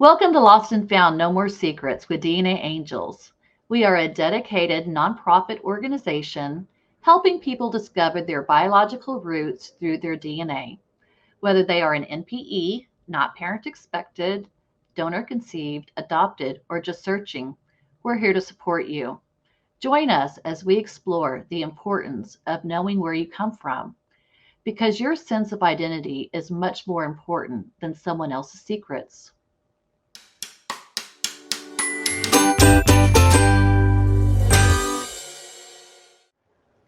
Welcome to Lost and Found No More Secrets with DNAngels. We are a dedicated nonprofit organization helping people discover their biological roots through their DNA. Whether they are an NPE, not parent expected, donor conceived, adopted, or just searching, we're here to support you. Join us as we explore the importance of knowing where you come from, because your sense of identity is much more important than someone else's secrets.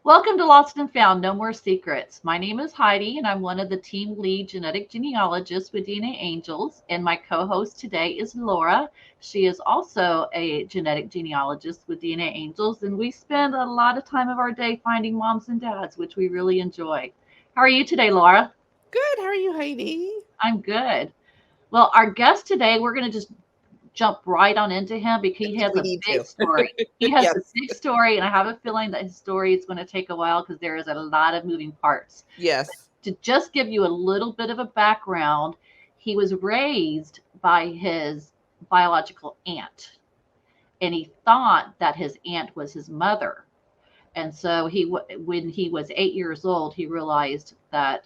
Welcome to Lost and Found No More Secrets. My name is Heidi, and I'm one of the team lead genetic genealogists with DNAngels. And my co host today is Laura. She is also a genetic genealogist with DNAngels, and we spend a lot of time of our day finding moms and dads, which we really enjoy. How are you today, Laura? Good. How are you, Heidi? I'm good. Well, our guest today, we're going to just jump right on into him because he has We a need big to. story. He has a Yes. big story, and I have a feeling that his story is going to take a while because there is a lot of moving parts. Yes. To just give you a little bit of a background, he was raised by his biological aunt, and he thought that his aunt was his mother. And so when he was 8 years old, he realized that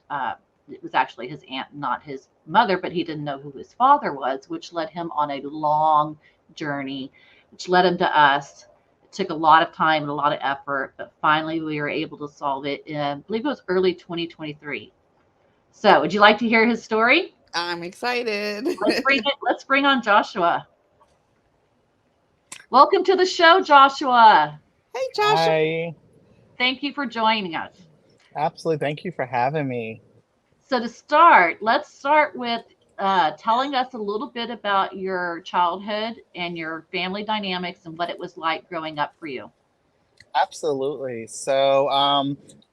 it was actually his aunt, not his mother, but he didn't know who his father was, which led him on a long journey, which led him to us. It took a lot of time and a lot of effort, but finally we were able to solve it in, I believe it was early 2023. So, would you like to hear his story? I'm excited. Let's bring on Joshua. Welcome to the show, Joshua. Hey, Joshua. Hi. Thank you for joining us. Absolutely. Thank you for having me. So to start, let's start with telling us a little bit about your childhood and your family dynamics and what it was like growing up for you. Absolutely.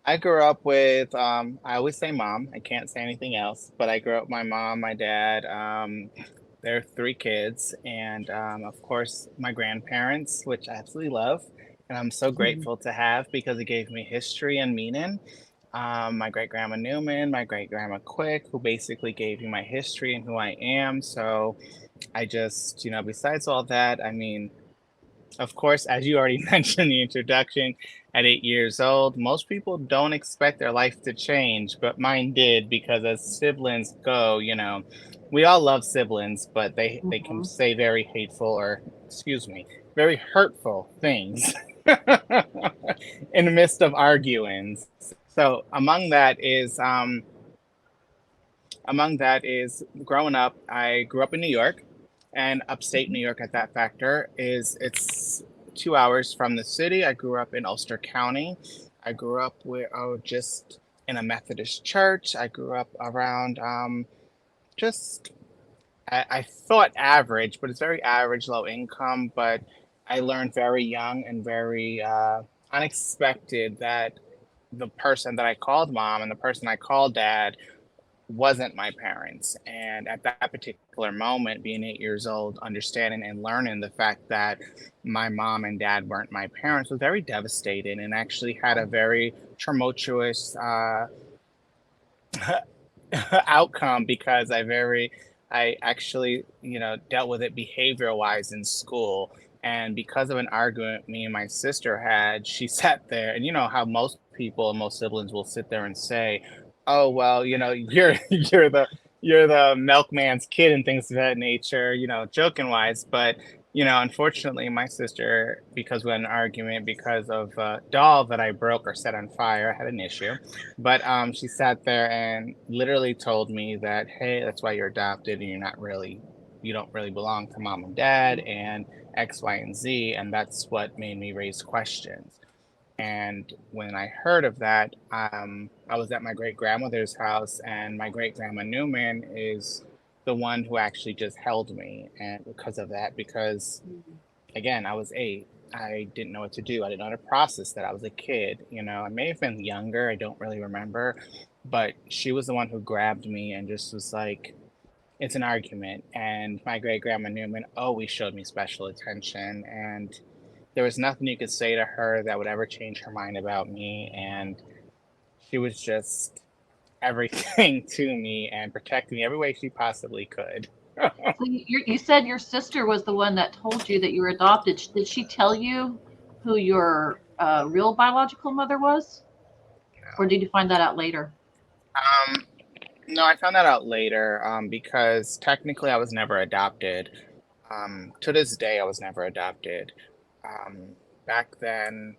I grew up with, I always say mom. I can't say anything else, but I grew up with my mom, my dad. There are three kids, and of course, my grandparents, which I absolutely love. And I'm so Mhm. grateful to have because it gave me history and meaning. My great grandma Newman, my great grandma Quick, who basically gave me my history and who I am. So I just, besides all that, I mean, of course, as you already mentioned in the introduction, at 8 years old, most people don't expect their life to change, but mine did because as siblings go, we all love siblings, but they can Mhm. say very hateful or, excuse me, very hurtful things in the midst of arguings. So among that is growing up. I grew up in New York, and upstate New York at that factor is it's 2 hours from the city. I grew up in Ulster County. I grew up just in a Methodist church. I grew up around just I thought average, but it's very average, low income. But I learned very young and very unexpected that the person that I called mom and the person I called dad wasn't my parents. And at that particular moment, being 8 years old, understanding and learning the fact that my mom and dad weren't my parents was very devastating and actually had a very tumultuous outcome because I actually, dealt with it behavioral wise in school. And because of an argument me and my sister had, she sat there, and you know how most people and most siblings will sit there and say, "Oh well, you're the milkman's kid and things of that nature," joking wise. But unfortunately, my sister, because we had an argument because of a doll that I broke or set on fire, I had an issue. But she sat there and literally told me that, hey, that's why you're adopted and you don't really belong to mom and dad and X, Y, and Z. And that's what made me raise questions. And when I heard of that, I was at my great grandmother's house, and my great grandma Newman is the one who actually just held me. And because of that, because again, I was 8. I didn't know what to do. I didn't know how to process that. I was a kid, I may have been younger. I don't really remember. But she was the one who grabbed me and just was like, it's an argument. And my great grandma Newman always showed me special attention. And there was nothing you could say to her that would ever change her mind about me. And she was just everything to me and protected me every way she possibly could. So you said your sister was the one that told you that you were adopted. Did she tell you who your real biological mother was? Or did you find that out later? Um, no, I found that out later because technically I was never adopted. To this day, I was never adopted. Um, Back then,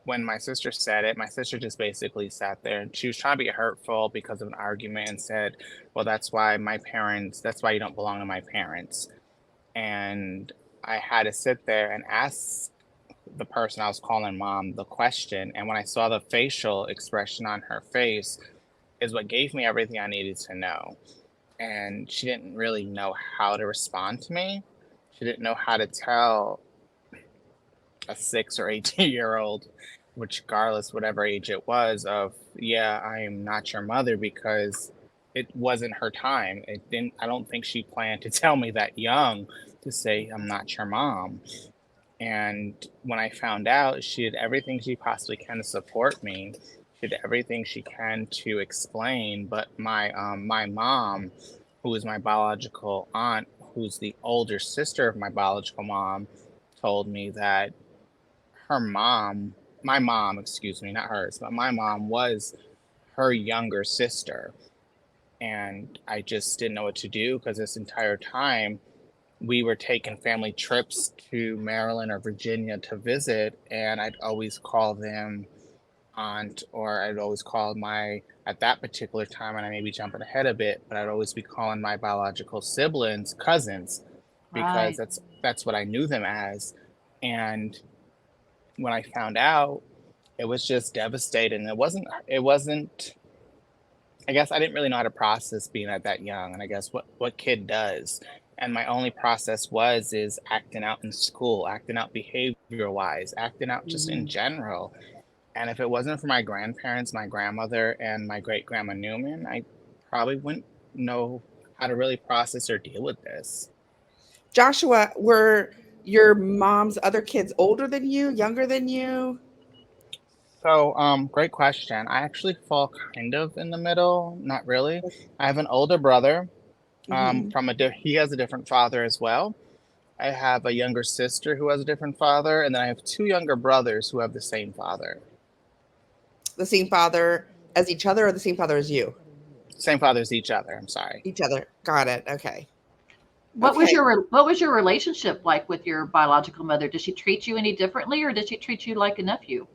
when my sister said it, my sister just basically sat there and she was trying to be hurtful because of an argument and said, well, that's why you don't belong to my parents. And I had to sit there and ask the person I was calling mom the question. And when I saw the facial expression on her face, is what gave me everything I needed to know. And she didn't really know how to respond to me. She didn't know how to tell a 6 or 18-year-old, which regardless whatever age it was, of yeah, I am not your mother, because it wasn't her time. I don't think she planned to tell me that young to say I'm not your mom. And when I found out, she did everything she possibly can to support me. She did everything she can to explain. But my mom, who is my biological aunt, who's the older sister of my biological mom, told me that my mom, excuse me, not hers, but my mom was her younger sister. And I just didn't know what to do because this entire time we were taking family trips to Maryland or Virginia to visit, and I'd always call them aunt, or I'd always call at that particular time, and I may be jumping ahead a bit, but I'd always be calling my biological siblings cousins because Right. that's what I knew them as. And when I found out, it was just devastating. It wasn't I guess I didn't really know how to process being at that young, and I guess what kid does. And my only process is acting out in school, acting out behavior wise, acting out just in Mhm. general. And if it wasn't for my grandparents, my grandmother, and my great grandma Newman, I probably wouldn't know how to really process or deal with this. Joshua, were your mom's other kids older than you, younger than you? So, great question. I actually fall kind of in the middle, not really. I have an older brother. Hmm. He has a different father as well. I have a younger sister who has a different father, and then I have two younger brothers who have the same father. The same father as each other, or the same father as you? Same father as each other. I'm sorry. Each other. Got it. Okay. Okay. What was your relationship like with your biological mother? Did she treat you any differently, or did she treat you like a nephew?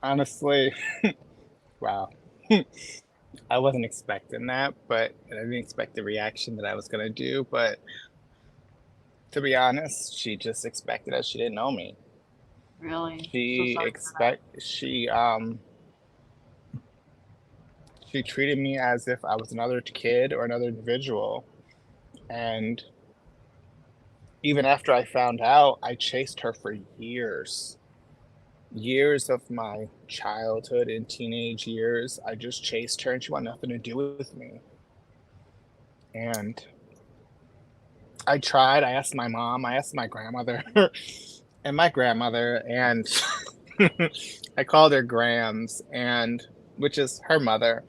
Honestly, wow. I wasn't expecting that, but I didn't expect the reaction that I was gonna do. But to be honest, she just expected us. She didn't know me. Really? So She sorry for that. expect she treated me as if I was another kid or another individual. And even after I found out, I chased her for years. Years of my childhood and teenage years, I just chased her and she wanted nothing to do with me. And I tried, I asked my mom, I asked my grandmother, and my grandmother, and I called her Grams, and which is her mother.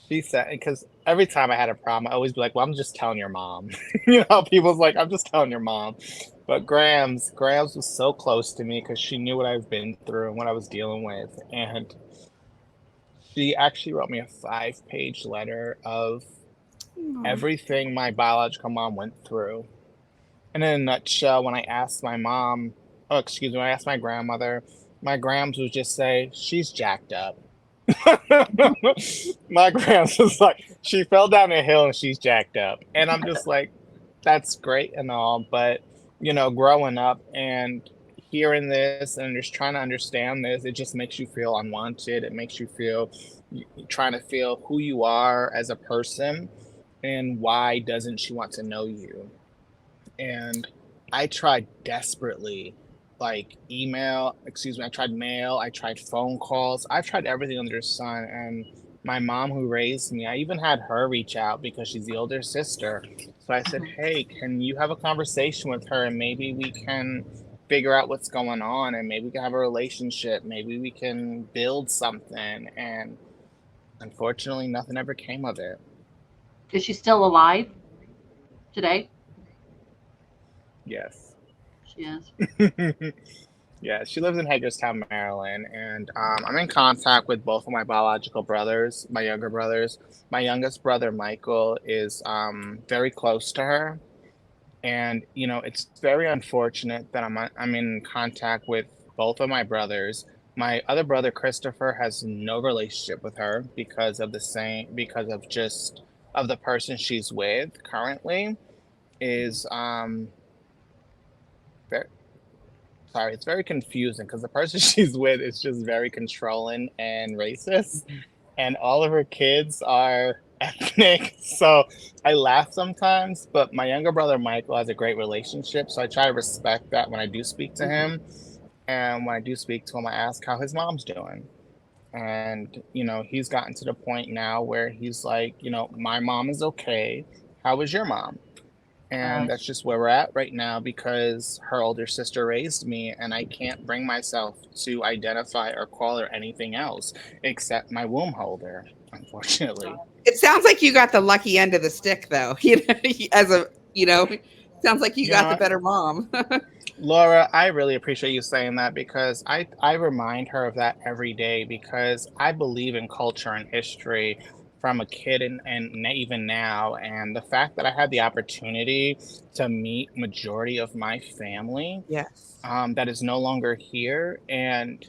She said, because every time I had a problem, I always be like, well, I'm just telling your mom. You know, people's like, I'm just telling your mom. But Grams was so close to me because she knew what I've been through and what I was dealing with. And she actually wrote me a 5-page letter of Aw. everything my biological mom went through. And in a nutshell, when I asked my mom, oh, excuse me, when I asked my grandmother, my Grams would just say, she's jacked up. My Grams was like, she fell down a hill and she's jacked up. And I'm just like, that's great and all, but growing up and hearing this and just trying to understand this, it just makes you feel unwanted. It makes you feel trying to feel who you are as a person and why doesn't she want to know you. And I tried desperately, like I tried mail, I tried phone calls, I've tried everything under the sun. And my mom, who raised me, I even had her reach out because she's the older sister. So I said, Mhm. hey, can you have a conversation with her and maybe we can figure out what's going on, and maybe we can have a relationship. Maybe we can build something. And unfortunately, nothing ever came of it. Is she still alive today? Yes. She is. Yeah, she lives in Hagerstown, Maryland, and I'm in contact with both of my biological brothers, my younger brothers. My youngest brother, Michael, is very close to her, and it's very unfortunate that I'm in contact with both of my brothers. My other brother, Christopher, has no relationship with her because of just of the person she's with currently is very, sorry, it's very confusing because the person she's with is just very controlling and racist, and all of her kids are ethnic. So I laugh sometimes, but my younger brother Michael has a great relationship, so I try to respect that when I do speak to him. And when I do speak to him, I ask how his mom's doing. And he's gotten to the point now where he's like, my mom is okay. How is your mom? And that's just where we're at right now because her older sister raised me, and I can't bring myself to identify or call her anything else except my womb holder, unfortunately. It sounds like you got the lucky end of the stick, though. Sounds like you You got know the what? better mom. Laura, I really appreciate you saying that because I remind her of that every day because I believe in culture and history from a kid and even now. And the fact that I had the opportunity to meet majority of my family Yes. that is no longer here, and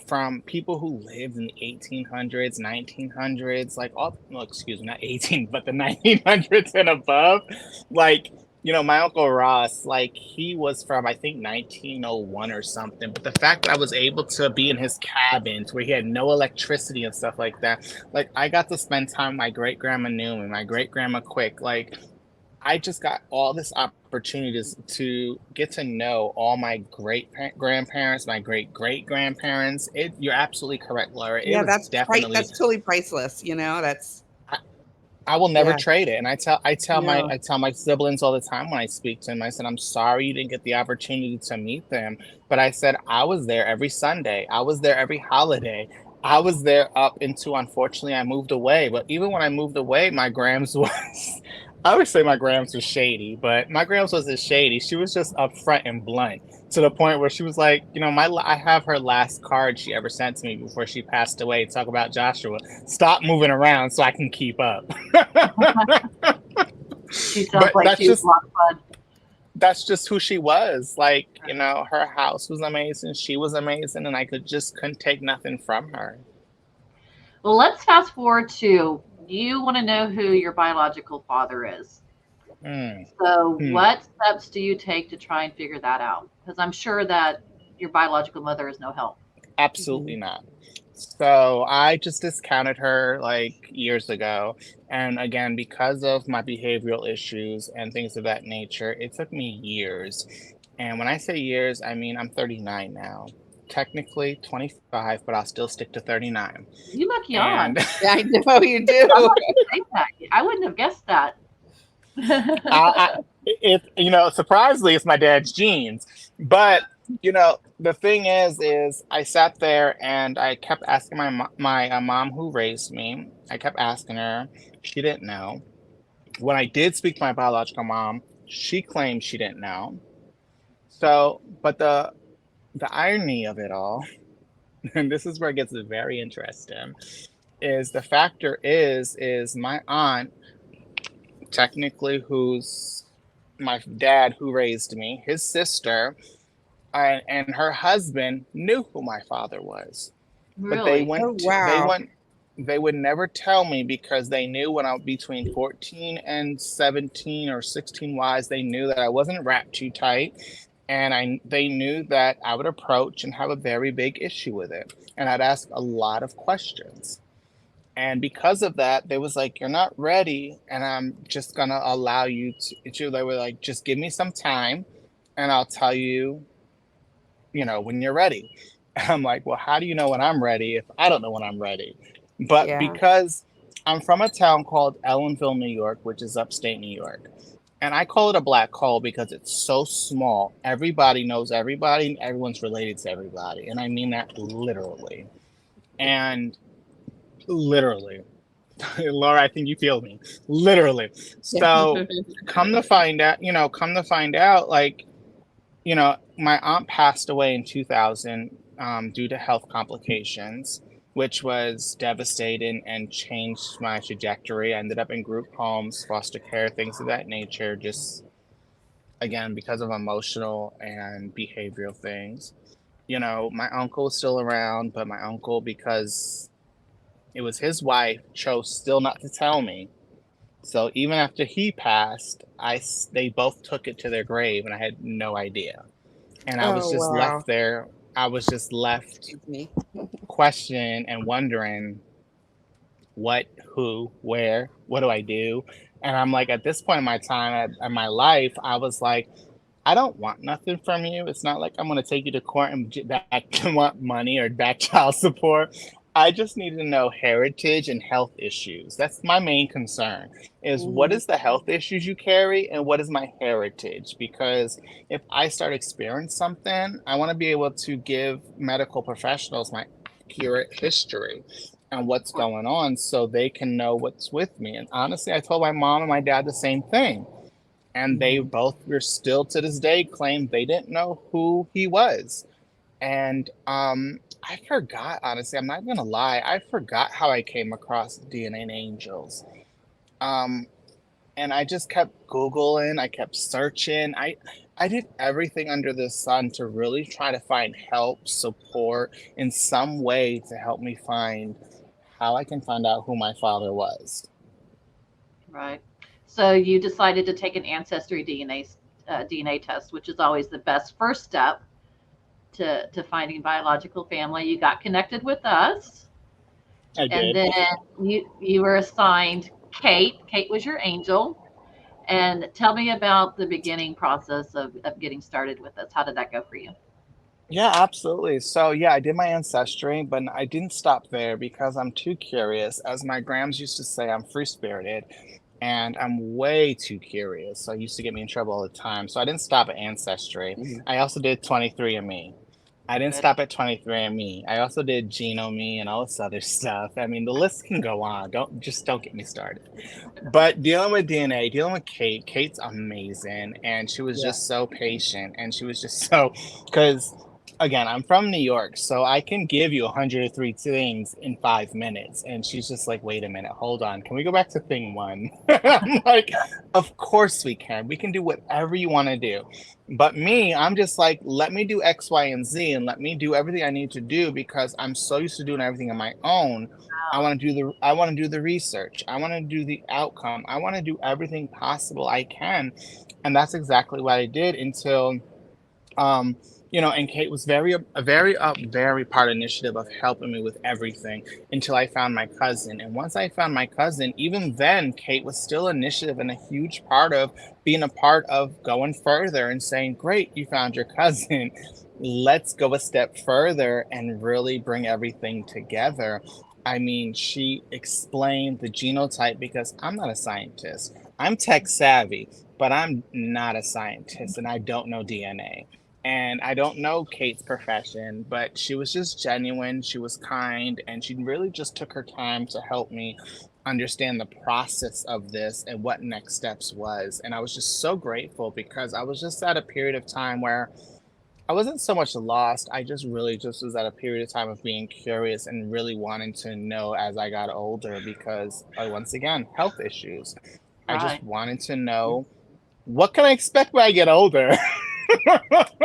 from people who lived in the 1800s, 1900s, like all, well, excuse me, not 18, but the 1900s and above, like, my Uncle Ross, like, he was from, I think, 1901 or something. But the fact that I was able to be in his cabins where he had no electricity and stuff like that, like, I got to spend time with my great grandma Newman, my great grandma Quick, like, I just got all this opportunities to get to know all my great grandparents, my great great grandparents. You're absolutely correct, Laura. It Yeah, was definitely. that's totally priceless. That's I, I will never yeah, trade it, and yeah. I tell my siblings all the time when I speak to them. I said, I'm sorry you didn't get the opportunity to meet them, but I said I was there every Sunday. I was there every holiday. I was there up until unfortunately I moved away. But even when I moved away, my grams was. I would say my grams was shady, but my grams wasn't shady. She was just upfront and blunt to the point where she was like, I have her last card she ever sent to me before she passed away. Talk about Joshua. Stop moving around so I can keep up. She sounds But like she was a lot of fun. that's just who she was. Like, her house was amazing. She was amazing, and I couldn't take nothing from her. Well, let's fast forward to you want to know who your biological father is. Mm. So, what steps do you take to try and figure that out? Because I'm sure that your biological mother is no help. Absolutely not. So I just discounted her like years ago. And again, because of my behavioral issues and things of that nature, it took me years. And when I say years, I mean I'm 39 now. Technically 25, but I'll still stick to 39. You look young. Yeah, I know you do. I wouldn't have guessed that. Surprisingly, it's my dad's genes. But the thing is I sat there and I kept asking my mom who raised me. I kept asking her. She didn't know. When I did speak to my biological mom, she claimed she didn't know. So, but the irony of it all, and this is where it gets very interesting, is the factor is my aunt, technically, who's my dad who raised me, his sister, and her husband knew who my father was. Really? But Wow. they would never tell me because they knew when I was between 14 and 17 or 16 wise, they knew that I wasn't wrapped too tight. And they knew that I would approach and have a very big issue with it. And I'd ask a lot of questions. And because of that, they was like, you're not ready. And I'm just going to allow you to, they were like, just give me some time and I'll tell you, when you're ready. And I'm like, well, how do you know when I'm ready if I don't know when I'm ready? But because I'm from a town called Ellenville, New York, which is upstate New York. And I call it a black hole because it's so small. Everybody knows everybody and everyone's related to everybody. And I mean that literally. And literally, Laura, I think you feel me. Literally. So come to find out, like, my aunt passed away in 2000 due to health complications, which was devastating and changed my trajectory. I ended up in group homes, foster care, things of that nature, just again because of emotional and behavioral things. My uncle is still around, but my uncle, because it was his wife, chose still not to tell me. So even after he passed, they both took it to their grave, and I had no idea. And I was Oh just wow. left there. I was just left Excuse me. questioning and wondering what, who, where, what do I do? And I'm like, at this point in my time, in my life, I was like, I don't want nothing from you. It's not like I'm going to take you to court and back want money or back child support. I just need to know heritage and health issues. That's my main concern is what Mhm. is the health issues you carry and what is my heritage? Because if I start experiencing something, I want to be able to give medical professionals my accurate history and what's going on so they can know what's with me. And honestly, I told my mom and my dad the same thing, and they Mhm. both were still to this day claim they didn't know who he was. And I forgot, honestly, I'm not gonna lie, I forgot how I came across DNAngels. Um, and I just kept Googling, I kept searching. I did everything under the sun to really try to find help, support in some way to help me find how I can find out who my father was. Right. So you decided to take an ancestry DNA test, which is always the best first step to finding biological family. You got connected with us, I and did. then you were assigned Kate. Kate was your angel. And tell me about the beginning process of getting started with this. How did that go for you? Yeah, absolutely. So, yeah, I did my ancestry, but I didn't stop there because I'm too curious. As my grams used to say, I'm free spirited and I'm way too curious. So, it used to get me in trouble all the time. So, I didn't stop at ancestry. Mhm. I also did 23andMe. I didn't Good. stop at 23andMe. I also did Genome and all this other stuff. I mean, the list can go on. Don't get me started. But dealing with DNA, dealing with Kate, Kate's amazing, and she was Yeah. just so patient, and she was just so because again, I'm from New York, so I can give you 103 things in 5 minutes, and she's just like, wait a minute, hold on, can we go back to thing one? I'm like, of course we can. We can do whatever you want to do. But me, I'm just like, let me do X, Y, and Z, and let me do everything I need to do because I'm so used to doing everything on my own. I want to do the research. I want to do the outcome. I want to do everything possible I can. And that's exactly what I did until um and Kate was very part initiative of helping me with everything until I found my cousin. And once I found my cousin, even then Kate was still initiative and a huge part of being a part of going further and saying, great, you found your cousin. Let's go a step further and really bring everything together. I mean, she explained the genotype because I'm not a scientist. I'm tech savvy, but I'm not a scientist and I don't know DNA. And I don't know Kate's profession, but she was just genuine. She was kind, and she really just took her time to help me understand the process of this and what next steps was. And I was just so grateful because I was just at a period of time where I wasn't so much lost. I just really just was at a period of time of being curious and really wanting to know as I got older because, once again, health issues. I just Right. wanted to know what can I expect when I get older.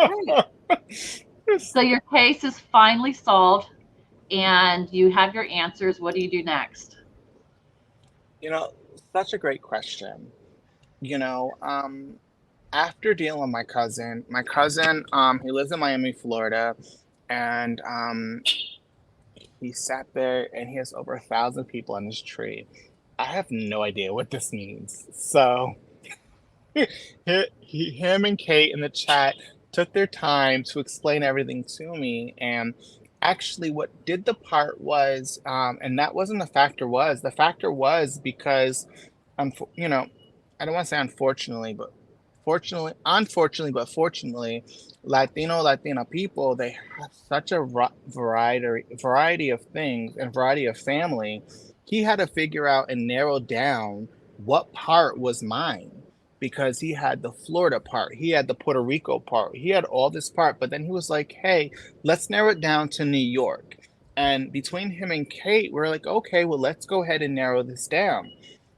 Right. So your case is finally solved and you have your answers. What do you do next? You know, such a great question. You know, after dealing with he lives in Miami, Florida, and he sat there and he has over 1,000 people on his tree. I have no idea what this means. So him and Kate in the chat took their time to explain everything to me. And actually, what did the part was, and that wasn't the factor was because, you know, I don't want to say unfortunately, but unfortunately, Latina people, they have such a variety of things and variety of family. He had to figure out and narrow down what part was mine because he had the Florida part, he had the Puerto Rico part, he had all this part, but then he was like, "Hey, let's narrow it down to New York." And between him and Kate, we're like, "Okay, well, let's go ahead and narrow this down."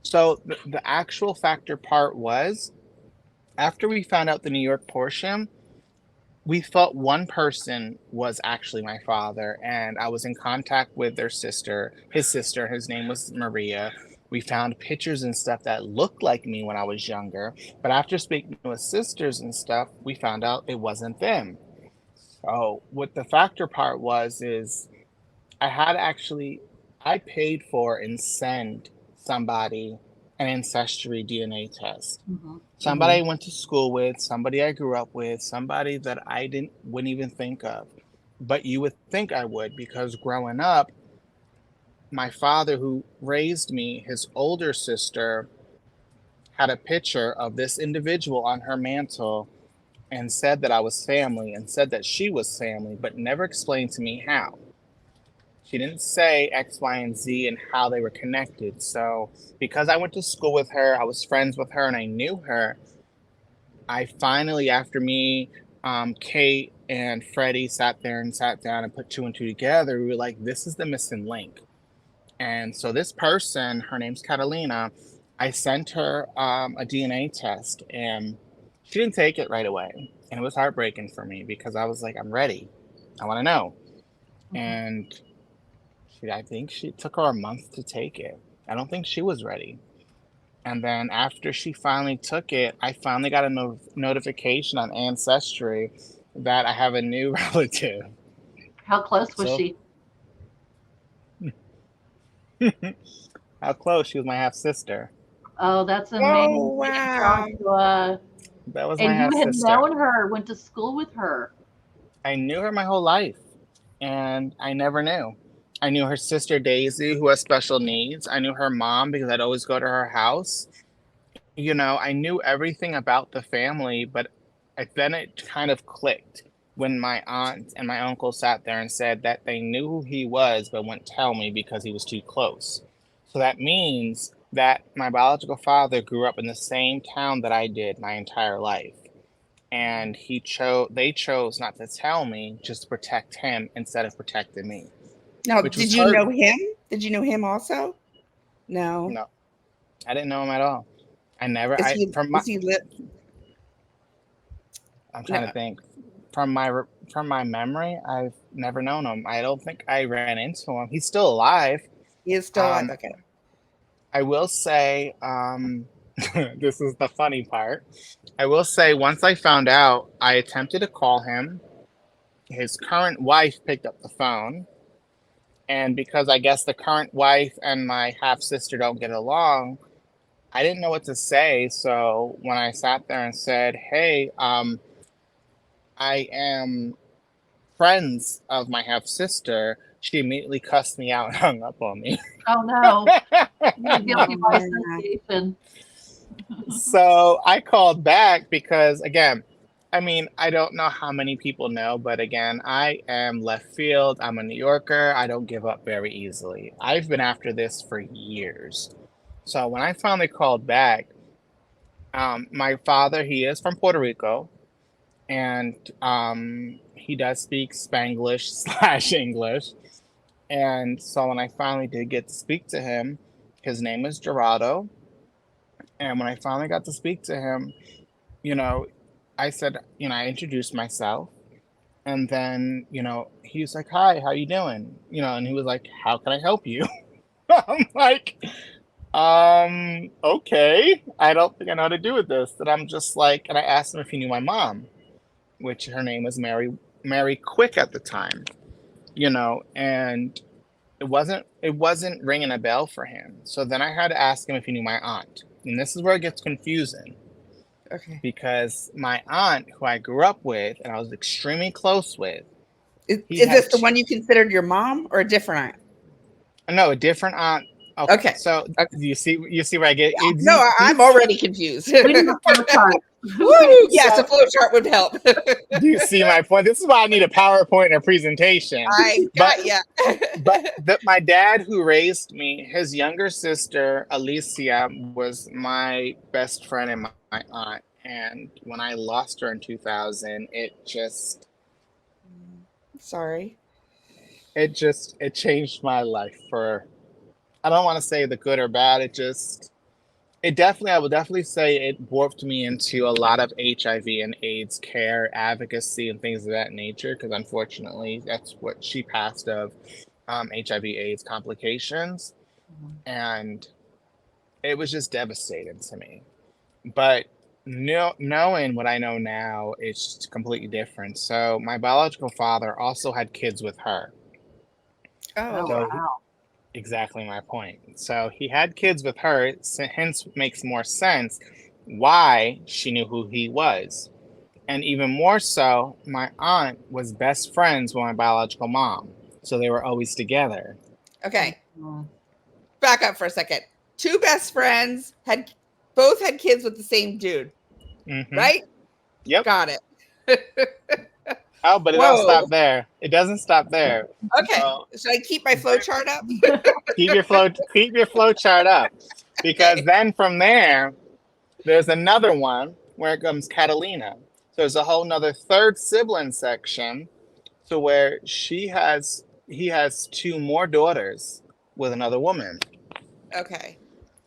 So the actual factor part was after we found out the New York portion, we thought one person was actually my father, and I was in contact with their sister, his name was Maria. We found pictures and stuff that looked like me when I was younger, but after speaking with sisters and stuff, we found out it wasn't them. So what the factor part was is I had actually I paid for and send somebody an ancestry DNA test. Mm-hmm. Somebody I went to school with, somebody I grew up with, somebody that I wouldn't even think of. But you would think I would because growing up, my father who raised me, his older sister had a picture of this individual on her mantle and said that I was family and said that she was family, but never explained to me how. She didn't say X, Y, and Z and how they were connected. So because I went to school with her, I was friends with her, and I knew her, I finally, after me, Kate and Freddie sat down and put two and two together, we were like, this is the missing link. And so this person, her name's Catalina, I sent her a DNA test, and she didn't take it right away. And it was heartbreaking for me because I was like, I'm ready. I want to know. Mm-hmm. And I think she took her a month to take it. I don't think she was ready. And then after she finally took it, I finally got a notification on Ancestry that I have a new relative. How close was she? How close? She was my half sister. Oh, that's amazing. Oh, wow. Joshua. That was my And half you had sister. known her, went to school with her. I knew her my whole life, and I never knew. I knew her sister Daisy, who has special needs. I knew her mom because I'd always go to her house. You know, I knew everything about the family, but then it kind of clicked when my aunt and my uncle sat there and said that they knew who he was, but wouldn't tell me because he was too close. So that means that my biological father grew up in the same town that I did my entire life. And they chose not to tell me, just to protect him instead of protecting me. Now, Which did was you hard. know him? Did you know him also? No. No, I didn't know him at all. I never. Is he I'm trying to think. From my memory, I've never known him. I don't think I ran into him. He's still alive. He is still alive. Okay. I will say, this is the funny part. I will say, once I found out, I attempted to call him. His current wife picked up the phone. And because I guess the current wife and my half sister don't get along, I didn't know what to say. So when I sat there and said, "Hey, I am friends of my half sister," she immediately cussed me out and hung up on me. Oh, no. You're guilty by association. So I called back because, again, I mean, I don't know how many people know, but again, I am left field. I'm a New Yorker. I don't give up very easily. I've been after this for years. So when I finally called back, my father, he is from Puerto Rico, and he does speak Spanglish / English. And so when I finally did get to speak to him, his name is Gerardo. And when I finally got to speak to him, you know, I said, I introduced myself. And then, he was like, "Hi, how you doing?" And he was like, "How can I help you?" I'm like, okay, I don't think I know how to do with this. And I'm just like, and I asked him if he knew my mom, which her name was Mary Quick at the time, and it wasn't ringing a bell for him. So then I had to ask him if he knew my aunt. And this is where it gets confusing. Okay. Because my aunt, who I grew up with and I was extremely close with. Is this the one you considered your mom or a different aunt? No, a different aunt Okay. So Okay. you see where I get? No, I'm already confused. We need a flow chart. Woo! Yes, So- a flow chart would help. Do you see my point? This is why I need a PowerPoint and a presentation. I got ya. My dad who raised me, his younger sister, Alicia, was my best friend and my aunt. And when I lost her in 2000, Sorry. it changed my life for, I don't want to say the good or bad. I would definitely say it warped me into a lot of HIV and AIDS care, advocacy, and things of that nature. Because unfortunately, that's what she passed of, HIV/AIDS complications, and it was just devastating to me. But knowing what I know now, it's just completely different. So my biological father also had kids with her. Oh, So okay. Wow. exactly my point. So he had kids with her, hence makes more sense why she knew who he was. And even more so, my aunt was best friends with my biological mom. So they were always together. Okay. Mhm. Back up for a second. Two best friends both had kids with the same dude, Mm-hmm. right? Yep. Got it. Oh, but it Whoa. don't stop there. It doesn't stop there. Okay. So Should I keep my flow chart up? keep your flow chart up. Because then from there, there's another one where it comes Catalina. So there's a whole nother third sibling section to where he has two more daughters with another woman. Okay.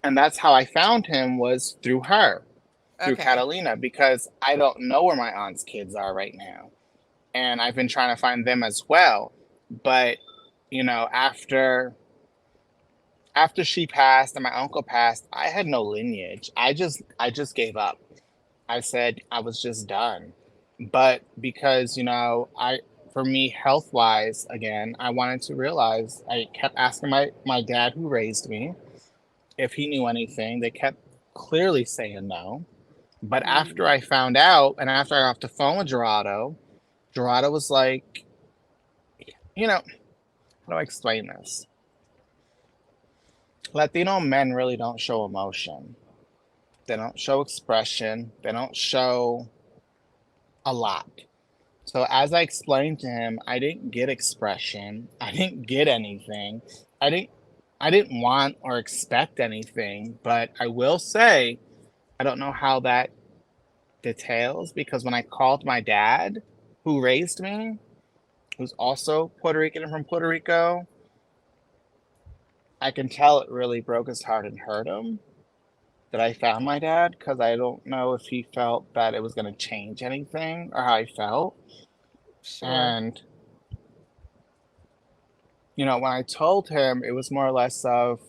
And that's how I found him, was through her, through Okay. Catalina, because I don't know where my aunt's kids are right now. And I've been trying to find them as well. But, after she passed and my uncle passed, I had no lineage. I just gave up. I said I was just done. But because, for me, health-wise, again, I wanted to realize, I kept asking my dad who raised me if he knew anything. They kept clearly saying no. But after I found out, and after I got off the phone with Gerardo was like, how do I explain this? Latino men really don't show emotion. They don't show expression. They don't show a lot. So as I explained to him, I didn't get expression. I didn't get anything. I didn't want or expect anything, but I will say, I don't know how that details, because when I called my dad, who raised me, who's also Puerto Rican and from Puerto Rico, I can tell it really broke his heart and hurt him that I found my dad, because I don't know if he felt that it was going to change anything or how I felt. Sure. And, when I told him, it was more or less of,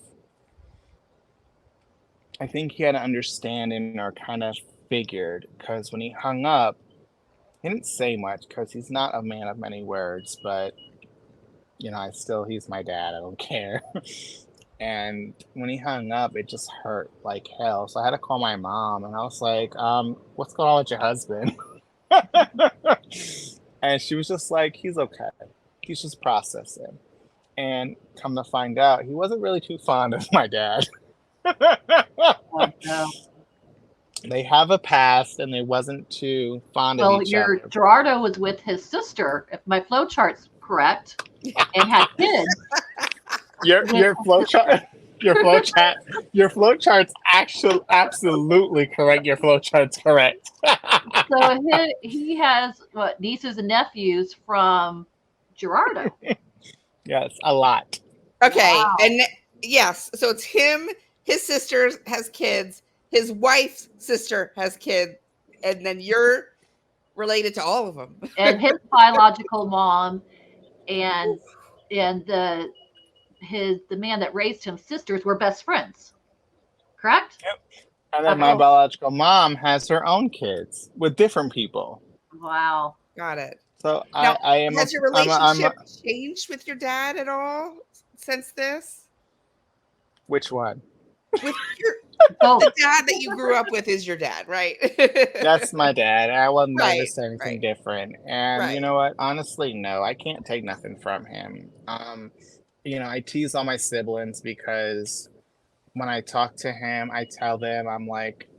I think he had an understanding or kind of figured, because when he hung up, he didn't say much because he's not a man of many words, but, he's my dad. I don't care. And when he hung up, it just hurt like hell. So I had to call my mom, and I was like, what's going on with your husband? And she was just like, he's okay. He's just processing. And come to find out, he wasn't really too fond of my dad. Oh, no. They have a past, and they wasn't too fond Well, of each your other. Gerardo was with his sister, if my flow chart's correct, and had kids. Your flow chart's actually absolutely correct. Your flow chart's correct. So he has nieces and nephews from Gerardo. Yes, a lot. Okay. Wow. And yes, so it's him, his sister has kids, his wife's sister has kids, and then you're related to all of them. And his biological mom and the man that raised him sisters were best friends. Correct? Yep. And then my Okay. biological mom has her own kids with different people. Wow. Got it. So Now, I am. has your relationship changed with your dad at all since this? Which one? With your Oh, the dad that you grew up with is your dad, right? That's my dad. I will never Right, say anything right. different. And you Right. know what? Honestly, no, I can't take nothing from him. I tease all my siblings because when I talk to him, I tell them, I'm like,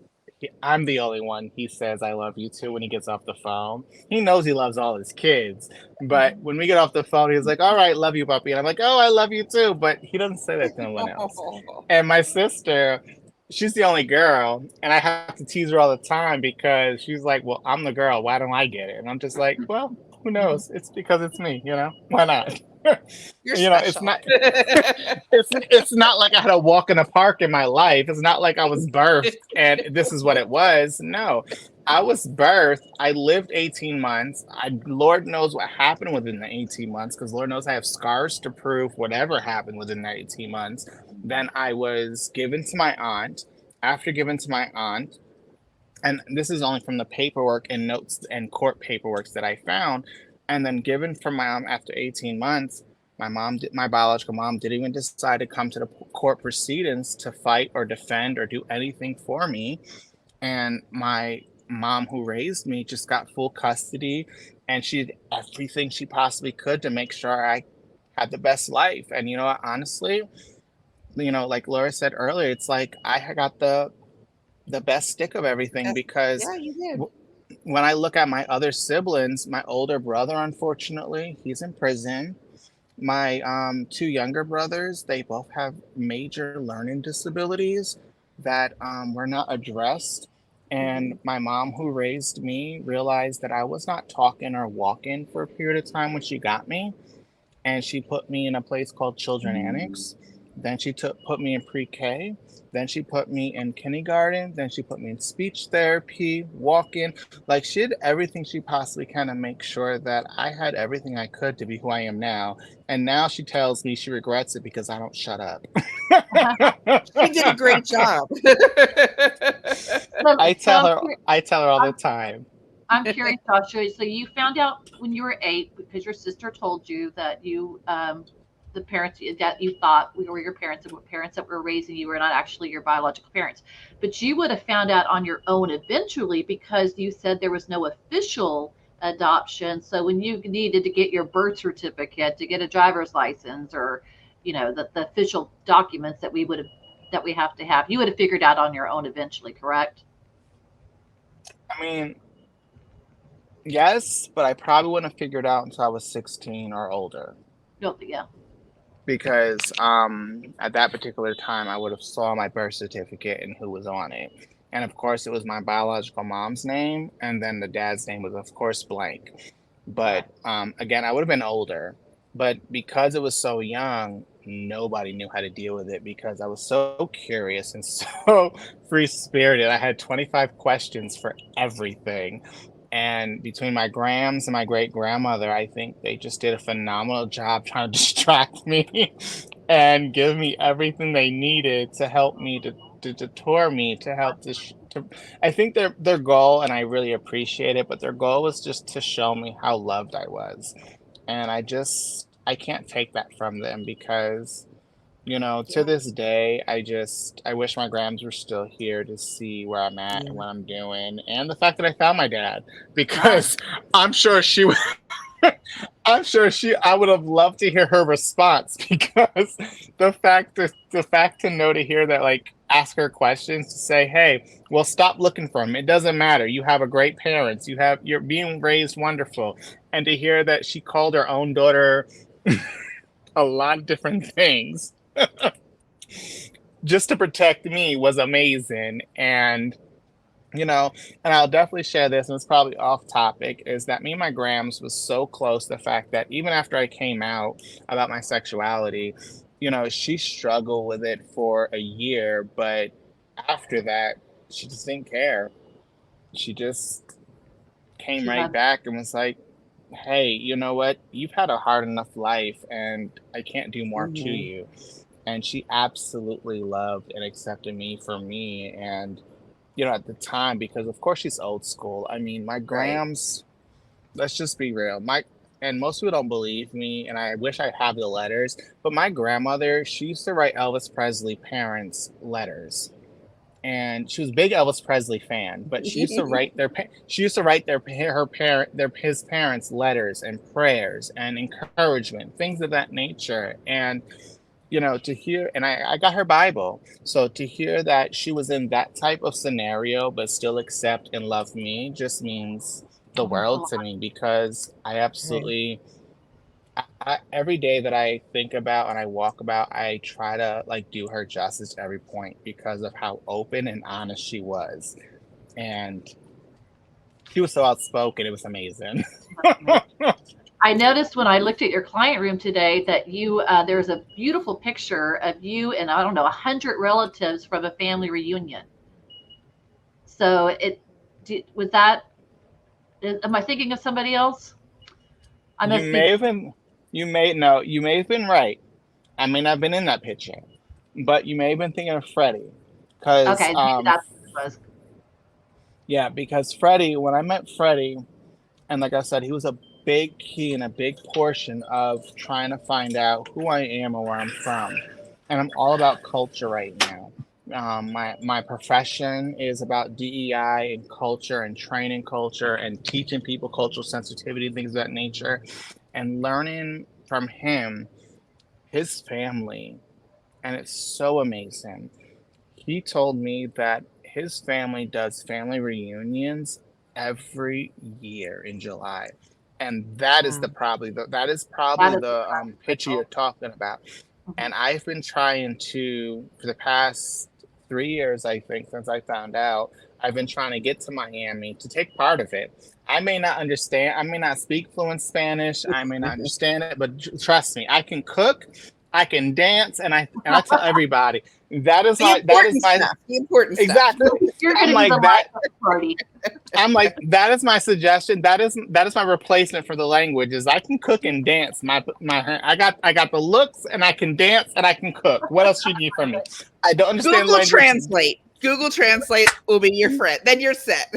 I'm the only one he says I love you to when he gets off the phone. He knows he loves all his kids, but when we get off the phone, he's like, all right, love you, puppy. And I'm like, oh, I love you too. But he doesn't say that to anyone else. And my sister, she's the only girl, and I have to tease her all the time because she's like, well, I'm the girl. Why don't I get it? And I'm just like, well, who knows? It's because it's me, Why not? You're It's special. not it's not like I had a walk in the park in my life. It's not like I was birthed and this is what it was. No. I was birthed. I lived 18 months. Lord knows what happened within the 18 months, because Lord knows I have scars to prove whatever happened within that 18 months. Then I was given to my aunt. After given to my aunt, and this is only from the paperwork and notes and court paperwork that I found, and then given from my mom after 18 months, my biological mom didn't even decide to come to the court proceedings to fight or defend or do anything for me. And my mom who raised me just got full custody, and she did everything she possibly could to make sure I had the best life. And honestly, like Laura said earlier, it's like I got the best stick of everything, because Yeah, you did. when I look at my other siblings, my older brother, unfortunately, he's in prison. My two younger brothers, they both have major learning disabilities that were not addressed. And my mom, who raised me, realized that I was not talking or walking for a period of time when she got me. And she put me in a place called Children Annex. Then she put me in pre-K. Then she put me in kindergarten. Then she put me in speech therapy, walking. Like, she did everything she possibly can to make sure that I had everything I could to be who I am now. And now she tells me she regrets it because I don't shut up. She did a great job. I tell her all the time. I'm curious, Joshua. So you found out when you were 8 because your sister told you that the parents that you thought were your parents and parents that were raising you were not actually your biological parents. But you would have found out on your own eventually, because you said there was no official adoption. So when you needed to get your birth certificate, to get a driver's license, or the official documents that we have to have, you would have figured out on your own eventually, correct? I mean, yes, but I probably wouldn't have figured out until I was 16 or older. Yeah. Because at that particular time, I would have saw my birth certificate and who was on it. And of course, it was my biological mom's name, and then the dad's name was, of course, blank. But again, I would have been older. But because it was so young, nobody knew how to deal with it, because I was so curious and so free-spirited. I had 25 questions for everything. And between my grams and my great grandmother, I think they just did a phenomenal job trying to distract me and give me everything they needed to help me to detour me, to help to I think their goal, and I really appreciate it, but their goal was just to show me how loved I was. And I can't take that from them, because to this day, I wish my grams were still here to see where I'm at and what I'm doing, and the fact that I found my dad, because I'm sure she would. I would have loved to hear her response, because the fact to know, to hear that, like, ask her questions, to say, hey, well, stop looking for him. It doesn't matter. You have a great parents. You're being raised wonderful. And to hear that she called her own daughter a lot of different things just to protect me was amazing. And and I'll definitely share this, and it's probably off topic, is that me and my grams was so close. The fact that even after I came out about my sexuality, she struggled with it for a year, but after that, she just didn't care. She just came right back and was like, hey, you know what? You've had a hard enough life, and I can't do more to you. And she absolutely loved and accepted me for me. And, at the time, because of course she's old school. I mean, my grams, let's just be real. And most people don't believe me, and I wish I have the letters, but my grandmother, she used to write Elvis Presley parents letters. And she was a big Elvis Presley fan, but she used to write his parents letters and prayers and encouragement, things of that nature. And to hear, and I got her Bible. So to hear that she was in that type of scenario, but still accept and love me just means the Oh, that's a world lot. to me, because I Right. absolutely, every day that I think about and I walk about, I try to like do her justice every point because of how open and honest she was. And she was so outspoken. It was amazing. That's amazing. I noticed when I looked at your client room today that there's a beautiful picture of you and I don't know 100 relatives from a family reunion. So was that? Am I thinking of somebody else? I You must be. may have been, you may, no, you may have been right. I may not have been in that picture, but you may have been thinking of Freddie. Because, Okay, maybe that's what it was. yeah, because Freddie, when I met Freddie, and like I said, he was a big key and a big portion of trying to find out who I am and where I'm from. And I'm all about culture right now. My profession is about DEI and culture and training culture and teaching people cultural sensitivity, things of that nature, and learning from him, his family, and it's so amazing. He told me that his family does family reunions every year in July. And that is Wow. that is probably That is the picture you're special. talking about. Mhm. And I've been trying to, for the past 3 years, I think, since I found out, I've been trying to get to Miami to take part of it. I may not understand, I may not speak fluent Spanish, I may not understand it, but trust me, I can cook, I can dance, and I tell everybody The that is important my stuff. The important stuff. exactly. You're going I'm to be the like life that. of the party. I'm like, that is my suggestion. That is my replacement for the language. Is I can cook and dance. I got the looks, and I can dance, and I can cook. What else you need from me? I don't understand Google language. Translate. Google Translate will be your friend. Then you're set.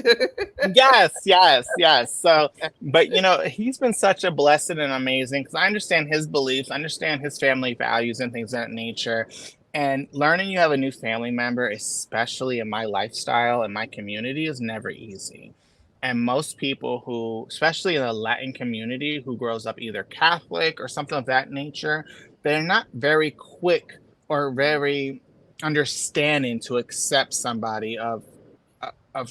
Yes, yes, yes. So, but he's been such a blessing and amazing because I understand his beliefs, I understand his family values and things of that nature. And learning you have a new family member, especially in my lifestyle and my community, is never easy. And most people who, especially in the Latin community, who grows up either Catholic or something of that nature, they're not very quick or very understanding to accept somebody of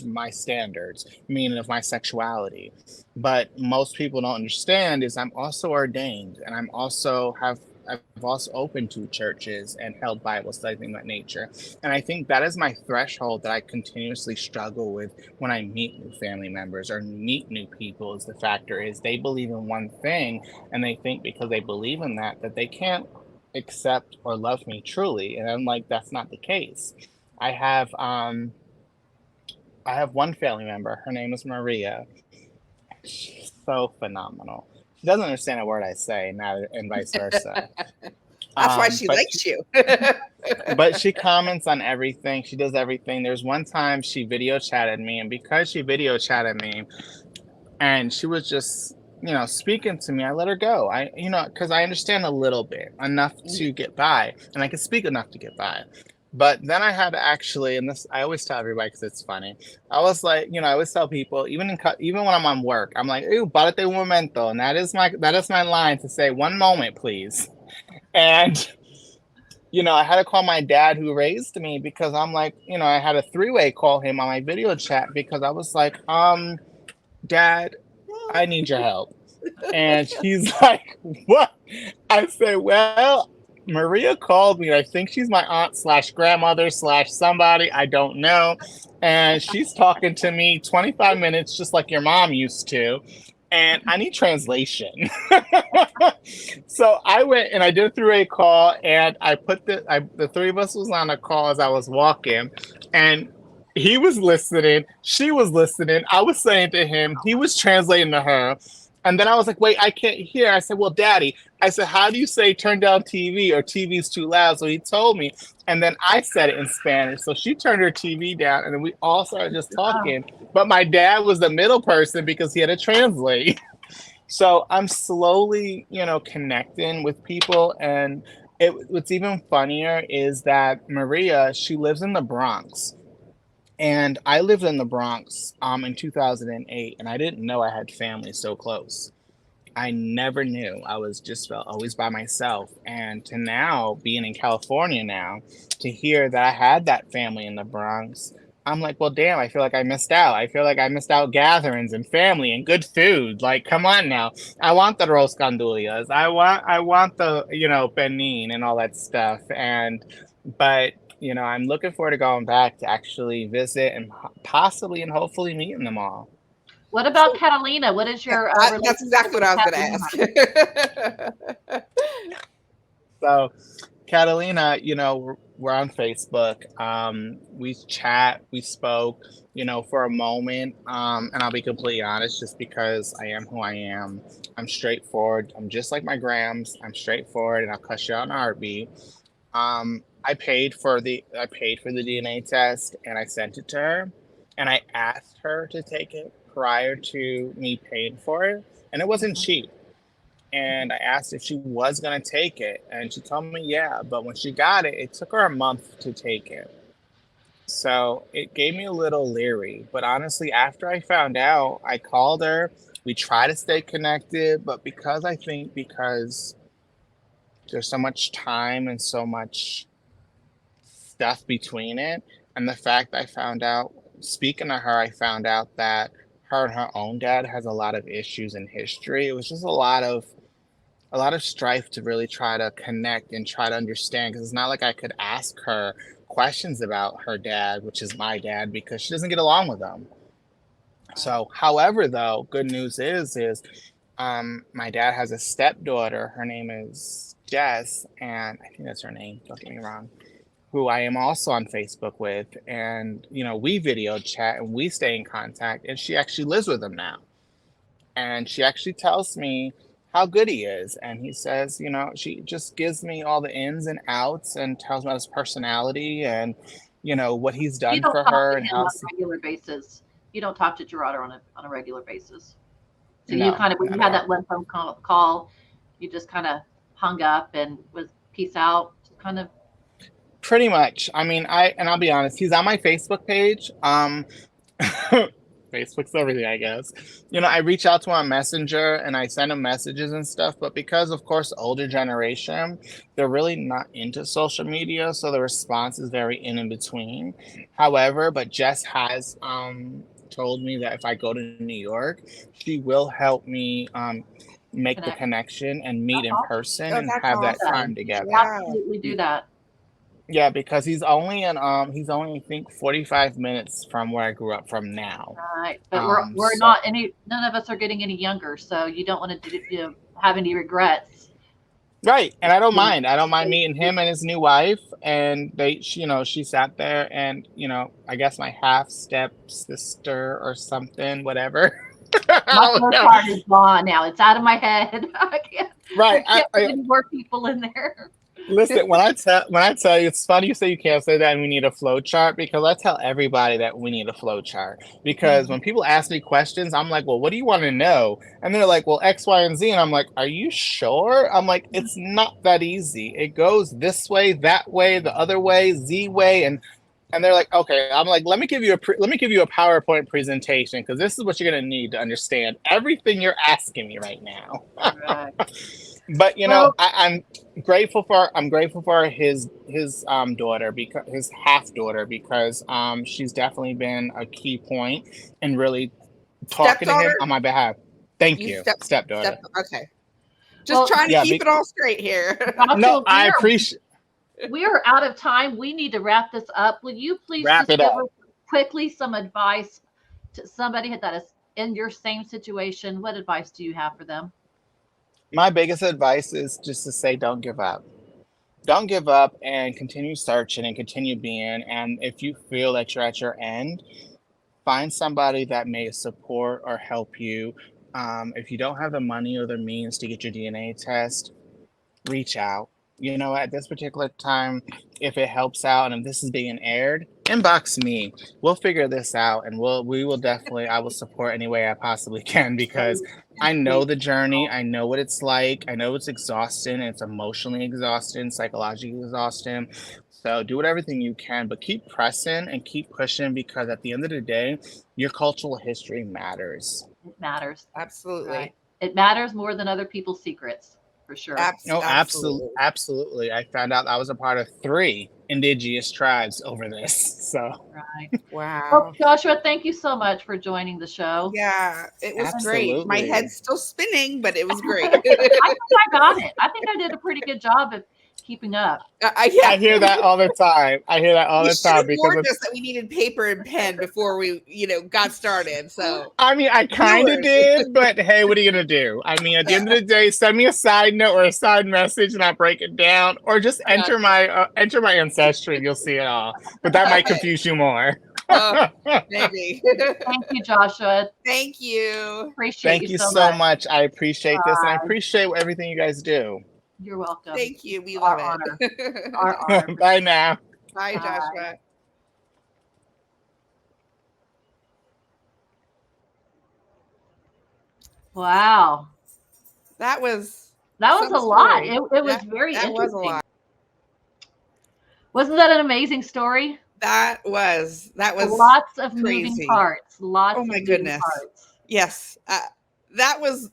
my standards, meaning of my sexuality. But most people don't understand is I'm also ordained, and I've also opened to churches and held Bible studies, things of that nature. And I think that is my threshold that I continuously struggle with when I meet new family members or meet new people. Is the factor is they believe in one thing, and they think because they believe in that they can't accept or love me truly. And I'm like, that's not the case. I have I have one family member. Her name is Maria. She's so phenomenal. She doesn't understand a word I say, and vice versa. That's why she But likes you. she comments on everything. She does everything. There's one time she video chatted me, and because she video chatted me, and she was just speaking to me, I let her go. Because I understand a little bit, enough to get by, and I can speak enough to get by. But then I had to actually, and this I always tell everybody because it's funny. I was like, I always tell people, even when I'm on work, I'm like, "Ooh, parate un momento," and that is my line to say, "1 moment, please." And I had to call my dad who raised me because I'm like, I had a 3-way call him on my video chat because I was like, Dad, I need your help. And he's like, what? I said, well, Maria called me. I think she's my aunt / grandmother / somebody. I don't know. And she's talking to me 25 minutes just like your mom used to. And I need translation. So I went and I did a 3-way call, and I put the three of us was on a call as I was walking, and he was listening, she was listening, I was saying to him, he was translating to her. And then I was like, wait, I can't hear. I said, well, Daddy, I said, how do you say turn down TV or TV's too loud? So he told me. And then I said it in Spanish. So she turned her TV down, and then we all started just talking. But my dad was the middle person because he had to translate. So I'm slowly, connecting with people. And what's even funnier is that Maria, she lives in the Bronx. And I lived in the Bronx in 2008, and I didn't know I had family so close. I never knew. I was just felt always by myself. And to now being in California now, to hear that I had that family in the Bronx, I'm like, well, damn, I feel like I missed out. I feel like I missed out gatherings and family and good food. Like, come on now. I want the Rose Candulias. I want the, Benin and all that stuff. But, I'm looking forward to going back to actually visit and possibly and hopefully meeting them all. What about Catalina? What is your That's relationship exactly what with I was going to ask. So, Catalina, we're on Facebook. We chat, we spoke, for a moment. And I'll be completely honest, just because I am who I am. I'm straightforward. I'm just like my grams. I'm straightforward, and I'll cuss you out in a heartbeat. I paid for the DNA test, and I sent it to her, and I asked her to take it prior to me paying for it, and it wasn't cheap. And I asked if she was going to take it, and she told me yeah, but when she got it, it took her a month to take it. So it gave me a little leery. But honestly, after I found out, I called her. We try to stay connected, but because there's so much time and so much stuff between it, and the fact I found out, speaking to her, I found out that her and her own dad has a lot of issues in history. It was just a lot of strife to really try to connect and try to understand, because it's not like I could ask her questions about her dad, which is my dad, because she doesn't get along with him. So, however, though, good news is my dad has a stepdaughter. Her name is Jess, and I think that's her name. Don't get me wrong. Who I am also on Facebook with, and we video chat and we stay in contact. And she actually lives with him now, and she actually tells me how good he is. And he says, she just gives me all the ins and outs and tells me about his personality and, what he's done for her and how on a regular basis. You don't talk to Gerardo on a regular basis. So No, you kind of, when not you at had all. that one phone call, you just kind of hung up and was peace out, kind of. Pretty much. I mean, I'll be honest, he's on my Facebook page. Facebook's everything, I guess. I reach out to him on Messenger and I send him messages and stuff, but because, of course, older generation, they're really not into social media, so the response is very in between. However, but Jess has told me that if I go to New York, she will help me make the connection and meet in person Oh, and that's have that awesome. time together. Yeah. Absolutely do that. Yeah, because he's only I think 45 minutes from where I grew up from now. Right. But we're So not none of us are getting any younger, so you don't want to have any regrets. right, and I don't mind. I don't mind meeting him and his new wife, and she sat there, and I guess my half step sister or something, whatever. I My don't flow know. chart is gone now. It's out of my head. I Right. can't put any more people in there. Listen, when I tell you, it's funny you say you can't say that and we need a flow chart, because I tell everybody that we need a flow chart. Because when people ask me questions, I'm like, well, what do you want to know? And they're like, well, X, Y, and Z. And I'm like, are you sure? I'm like, it's not that easy. It goes this way, that way, the other way, Z way, and they're like, okay. I'm like, let me give you a PowerPoint presentation, because this is what you're gonna need to understand everything you're asking me right now. Right. But Well, I'm grateful for his daughter, because his half daughter, because she's definitely been a key point in really talking to him Stepdaughter? on my behalf. Thank you, stepdaughter. Okay. Just trying to keep it all straight here. No, I appreciate. We are out of time. We need to wrap this up. Will you please Wrap just it give up. quickly some advice to somebody that is in your same situation? What advice do you have for them? My biggest advice is just to say, don't give up. Don't give up, and continue searching and continue being. And if you feel that you're at your end, find somebody that may support or help you. If you don't have the money or the means to get your DNA test, reach out. At this particular time, if it helps out and if this is being aired, inbox me. We'll figure this out, and we will definitely, I will support any way I possibly can, because I know the journey. I know what it's like. I know it's exhausting. It's emotionally exhausting, psychologically exhausting. So do everything you can, but keep pressing and keep pushing, because at the end of the day, your cultural history matters. It matters. Absolutely. Right. It matters more than other people's secrets, for sure. No, Absolutely. absolutely. I found out I was a part of 3 indigenous tribes over this. So Right. Wow. Well, Joshua, thank you so much for joining the show. Yeah, it was great. My Absolutely. head's still spinning, but it was great. I think I got it. I think I did a pretty good job of keeping up. Yeah. I hear that all the time. I hear that all You the should have time because warned it's, us that we needed paper and pen before we, got started. So I mean, I kind of Viewers. did, but hey, what are you gonna do? I mean, at the end of the day, send me a side note or a side message, and I'll break it down, or just enter my Ancestry, and you'll see it all. But that might confuse you more. maybe. Thank you, Joshua. Thank you. Appreciate Thank you so so much. much. I appreciate this, and I appreciate everything you guys do. You're welcome. Thank you. We Our love honor. it. Our honor. Bye now. Bye, Bye. Joshua. Wow. That was a some lot. story. It was very that was interesting. a lot. Wasn't that an amazing story? That was Lots of moving crazy. parts. Lots Oh of my moving goodness. parts. Yes. That was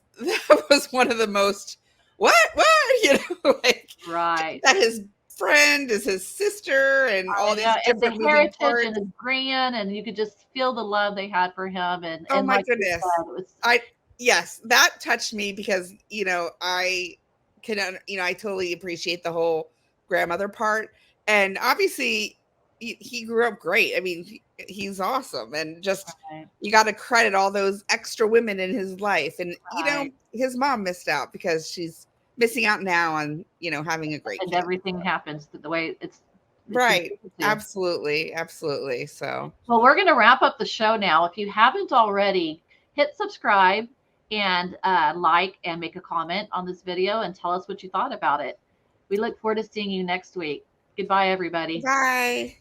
one of the most what like Right. that his friend is his sister and all these Yeah, and the different moving heritage parts. and his grand, and you could just feel the love they had for him. And Oh my like you goodness. said, it was Yes, that touched me because I can I totally appreciate the whole grandmother part, and obviously he grew up great. I mean, he's awesome, and just right. you got to credit all those extra women in his life, and Right. his mom missed out because she's missing out now on having a great And kid. everything happens the way it's Right. intended to. Absolutely. So Well, we're going to wrap up the show now. If you haven't already, hit subscribe and like and make a comment on this video and tell us what you thought about it. We look forward to seeing you next week. Goodbye, everybody. bye.